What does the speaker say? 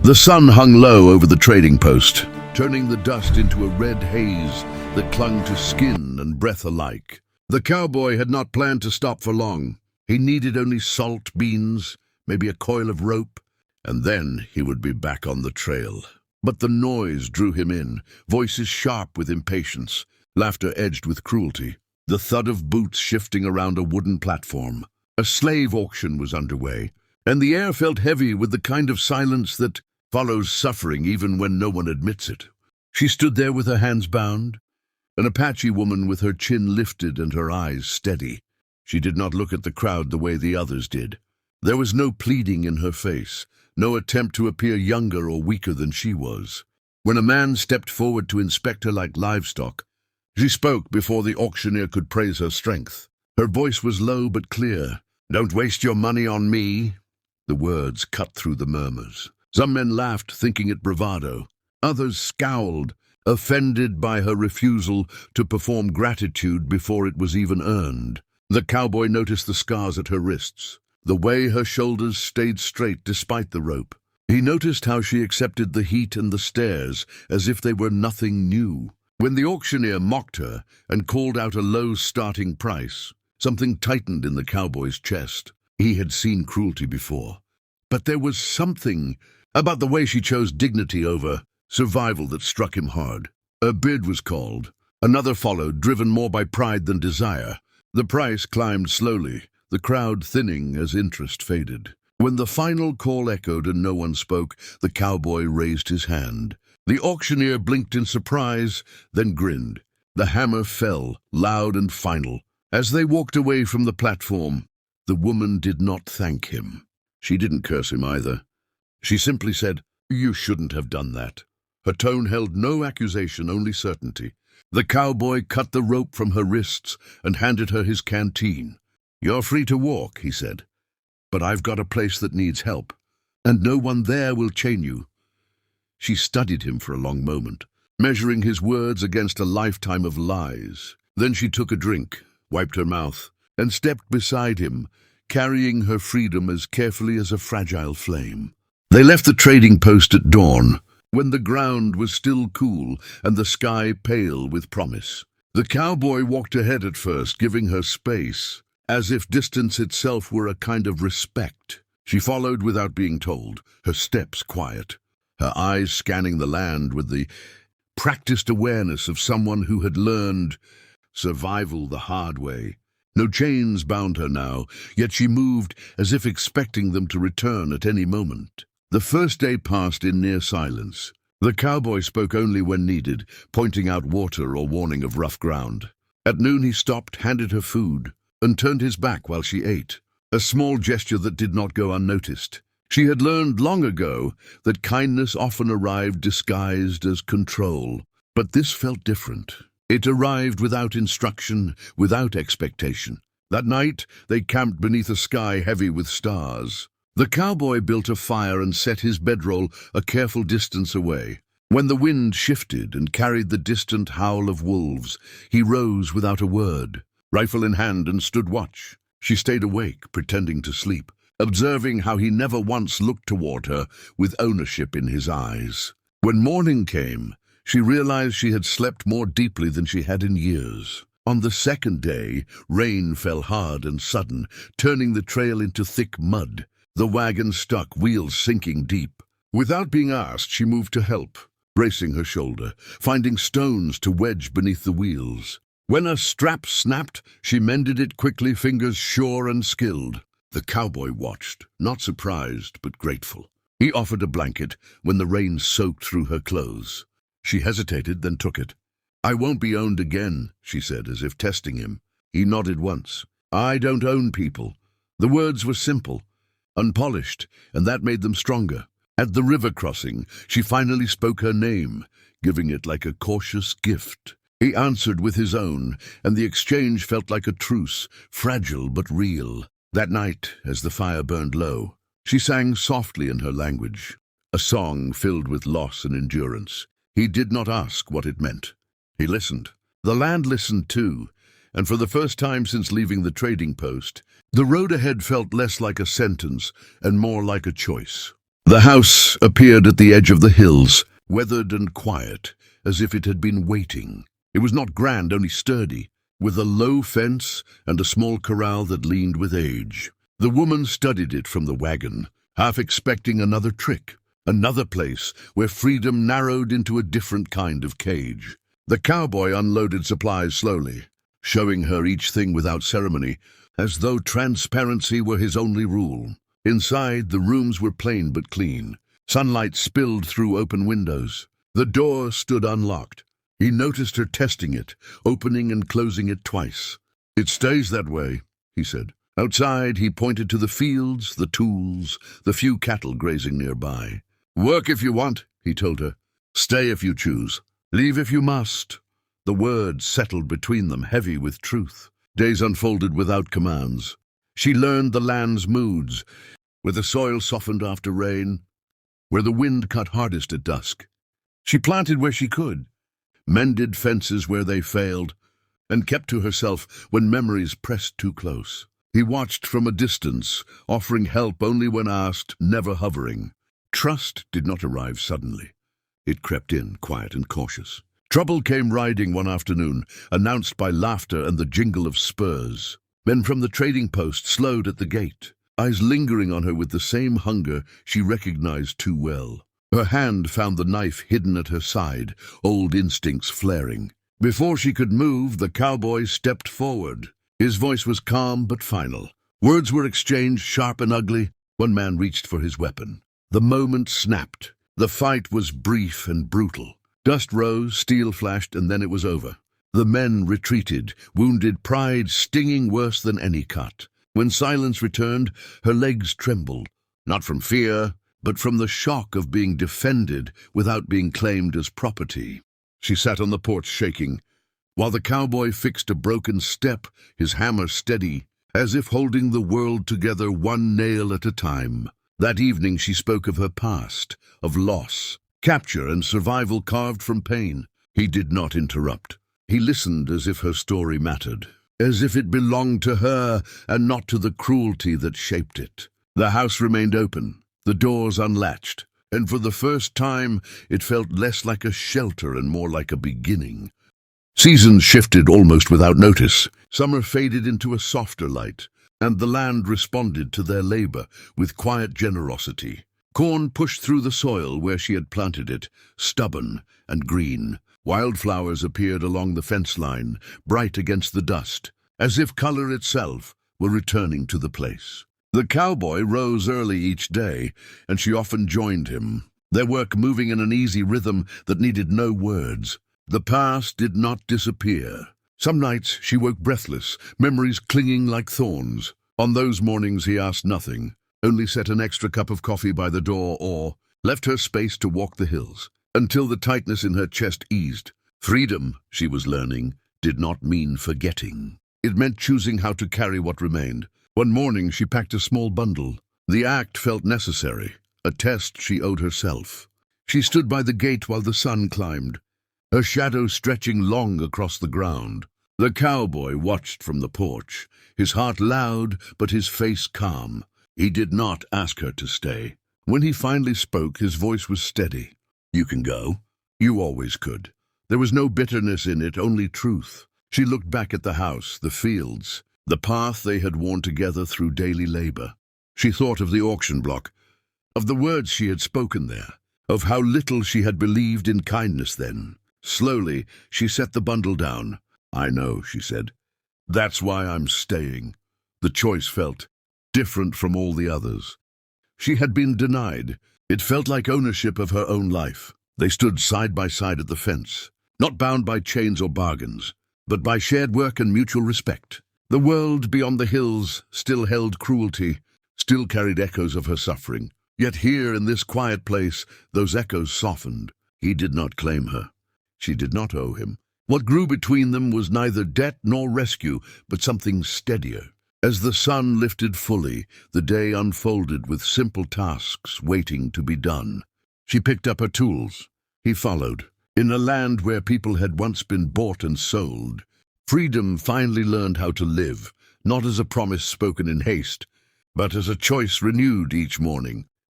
The sun hung low over the trading post, turning the dust into a red haze that clung to skin and breath alike. The cowboy had not planned to stop for long. He needed only salt, beans, maybe a coil of rope, and then he would be back on the trail. But the noise drew him in, voices sharp with impatience, laughter edged with cruelty, the thud of boots shifting around a wooden platform. A slave auction was underway, and the air felt heavy with the kind of silence that follows suffering even when no one admits it. She stood there with her hands bound, an Apache woman with her chin lifted and her eyes steady. She did not look at the crowd the way the others did. There was no pleading in her face, no attempt to appear younger or weaker than she was. When a man stepped forward to inspect her like livestock, she spoke before the auctioneer could praise her strength. Her voice was low but clear. "Don't waste your money on me." The words cut through the murmurs. Some men laughed, thinking it bravado. Others scowled, offended by her refusal to perform gratitude before it was even earned. The cowboy noticed the scars at her wrists, the way her shoulders stayed straight despite the rope. He noticed how she accepted the heat and the stares as if they were nothing new. When the auctioneer mocked her and called out a low starting price, something tightened in the cowboy's chest. He had seen cruelty before, but there was something about the way she chose dignity over survival that struck him hard. A bid was called. Another followed, driven more by pride than desire. The price climbed slowly, the crowd thinning as interest faded. When the final call echoed and no one spoke, the cowboy raised his hand. The auctioneer blinked in surprise, then grinned. The hammer fell, loud and final. As they walked away from the platform, the woman did not thank him. She didn't curse him either. She simply said, "You shouldn't have done that." Her tone held no accusation, only certainty. The cowboy cut the rope from her wrists and handed her his canteen. "You're free to walk," he said, "but I've got a place that needs help, and no one there will chain you." She studied him for a long moment, measuring his words against a lifetime of lies. Then she took a drink, wiped her mouth, and stepped beside him, carrying her freedom as carefully as a fragile flame. They left the trading post at dawn, when the ground was still cool and the sky pale with promise. The cowboy walked ahead at first, giving her space, as if distance itself were a kind of respect. She followed without being told, her steps quiet, her eyes scanning the land with the practiced awareness of someone who had learned survival the hard way. No chains bound her now, yet she moved as if expecting them to return at any moment. The first day passed in near silence. The cowboy spoke only when needed, pointing out water or warning of rough ground. At noon he stopped, handed her food, and turned his back while she ate, a small gesture that did not go unnoticed. She had learned long ago that kindness often arrived disguised as control, but this felt different. It arrived without instruction, without expectation. That night, they camped beneath a sky heavy with stars. The cowboy built a fire and set his bedroll a careful distance away. When the wind shifted and carried the distant howl of wolves, he rose without a word, rifle in hand, and stood watch. She stayed awake, pretending to sleep, observing how he never once looked toward her with ownership in his eyes. When morning came, she realized she had slept more deeply than she had in years. On the second day, rain fell hard and sudden, turning the trail into thick mud. The wagon stuck, wheels sinking deep. Without being asked, she moved to help, bracing her shoulder, finding stones to wedge beneath the wheels. When a strap snapped, she mended it quickly, fingers sure and skilled. The cowboy watched, not surprised but grateful. He offered a blanket when the rain soaked through her clothes. She hesitated, then took it. "I won't be owned again," she said, as if testing him. He nodded once. "I don't own people." The words were simple, unpolished, and that made them stronger. At the river crossing, she finally spoke her name, giving it like a cautious gift. He answered with his own, and the exchange felt like a truce, fragile but real. That night, as the fire burned low, she sang softly in her language, a song filled with loss and endurance. He did not ask what it meant. He listened. The land listened too, and for the first time since leaving the trading post, the road ahead felt less like a sentence and more like a choice. The house appeared at the edge of the hills, weathered and quiet, as if it had been waiting. It was not grand, only sturdy, with a low fence and a small corral that leaned with age. The woman studied it from the wagon, half expecting another trick, another place where freedom narrowed into a different kind of cage. The cowboy unloaded supplies slowly, showing her each thing without ceremony, as though transparency were his only rule. Inside, the rooms were plain but clean. Sunlight spilled through open windows. The door stood unlocked. He noticed her testing it, opening and closing it twice. "It stays that way," he said. Outside, he pointed to the fields, the tools, the few cattle grazing nearby. "Work if you want," he told her. "Stay if you choose. Leave if you must." The words settled between them, heavy with truth. Days unfolded without commands. She learned the land's moods, where the soil softened after rain, where the wind cut hardest at dusk. She planted where she could, mended fences where they failed, and kept to herself when memories pressed too close. He watched from a distance, offering help only when asked, never hovering. Trust did not arrive suddenly. It crept in, quiet and cautious. Trouble came riding one afternoon, announced by laughter and the jingle of spurs. Men from the trading post slowed at the gate, eyes lingering on her with the same hunger she recognized too well. Her hand found the knife hidden at her side, old instincts flaring. Before she could move, the cowboy stepped forward. His voice was calm but final. Words were exchanged, sharp and ugly. One man reached for his weapon. The moment snapped. The fight was brief and brutal. Dust rose, steel flashed, and then it was over. The men retreated, wounded pride stinging worse than any cut. When silence returned, her legs trembled, not from fear, but from the shock of being defended without being claimed as property. She sat on the porch shaking, while the cowboy fixed a broken step, his hammer steady, as if holding the world together one nail at a time. That evening she spoke of her past, of loss, capture and survival carved from pain. He did not interrupt. He listened as if her story mattered, as if it belonged to her and not to the cruelty that shaped it. The house remained open, the doors unlatched, and for the first time it felt less like a shelter and more like a beginning. Seasons shifted almost without notice. Summer faded into a softer light, and the land responded to their labor with quiet generosity. Corn pushed through the soil where she had planted it, stubborn and green. Wildflowers appeared along the fence line, bright against the dust, as if color itself were returning to the place. The cowboy rose early each day, and she often joined him, their work moving in an easy rhythm that needed no words. The past did not disappear. Some nights she woke breathless, memories clinging like thorns. On those mornings he asked nothing, only set an extra cup of coffee by the door or left her space to walk the hills, until the tightness in her chest eased. Freedom, she was learning, did not mean forgetting. It meant choosing how to carry what remained. One morning she packed a small bundle. The act felt necessary, a test she owed herself. She stood by the gate while the sun climbed, her shadow stretching long across the ground. The cowboy watched from the porch, his heart loud but his face calm. He did not ask her to stay. When he finally spoke, his voice was steady. "You can go. You always could." There was no bitterness in it, only truth. She looked back at the house, the fields, the path they had worn together through daily labor. She thought of the auction block, of the words she had spoken there, of how little she had believed in kindness then. Slowly, she set the bundle down. "I know," she said. "That's why I'm staying." The choice felt different from all the others. She had been denied. It felt like ownership of her own life. They stood side by side at the fence, not bound by chains or bargains, but by shared work and mutual respect. The world beyond the hills still held cruelty, still carried echoes of her suffering. Yet here in this quiet place, those echoes softened. He did not claim her. She did not owe him. What grew between them was neither debt nor rescue, but something steadier. As the sun lifted fully, the day unfolded with simple tasks waiting to be done. She picked up her tools. He followed. In a land where people had once been bought and sold, freedom finally learned how to live, not as a promise spoken in haste, but as a choice renewed each morning.